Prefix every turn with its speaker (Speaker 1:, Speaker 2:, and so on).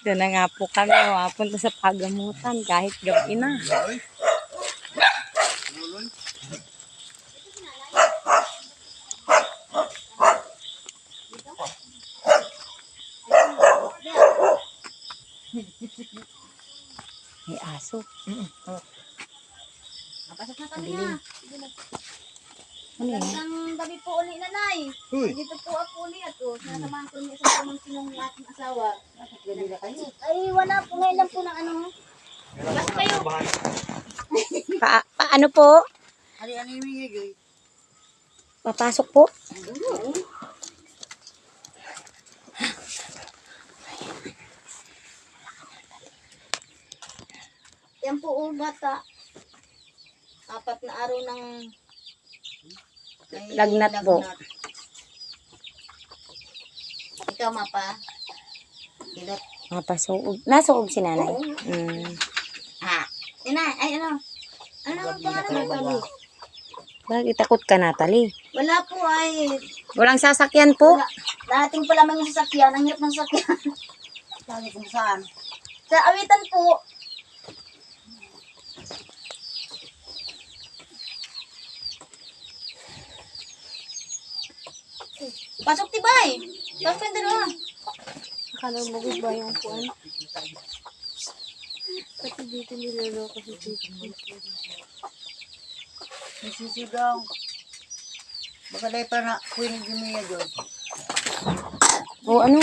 Speaker 1: Doon na nga po kami, mapunta sa pagamutan kahit gabi na. May aso.
Speaker 2: Napasok na kami na.
Speaker 1: Ano yan?
Speaker 2: Magandang gabi po ulit, nanay. Dito po ako ulit. Sinasamahan ko ng isang pamangkin ng aking asawa. Gabi na kayo? Ay, wala po. Ngayon lang po ng ano. Basta kayo.
Speaker 1: Ano po?
Speaker 2: Ano yung higay?
Speaker 1: Papasok po?
Speaker 2: Yan po bata. 4 na araw ng
Speaker 1: Lagnat po.
Speaker 2: Ikaw, mapa. Kilot.
Speaker 1: Mapasuog. Nasuog si nanay.
Speaker 2: Inay, ay ano? Ano ang pangalan mo, Tali?
Speaker 1: Bakit takot ka, Natalie?
Speaker 2: Wala po ay.
Speaker 1: Walang sasakyan po?
Speaker 2: Dating pala may sasakyan. Ang hirap ng sasakyan. Sabi kung saan? Sa awitan po. Pasok tibay. Pasok yung dalawa.
Speaker 1: Akala mo ba yung kuwan? Pati dito niloloko si Tito.
Speaker 2: Nasisigaw. Baka dahil pa na kuwinig yung miya doon.
Speaker 1: O ano?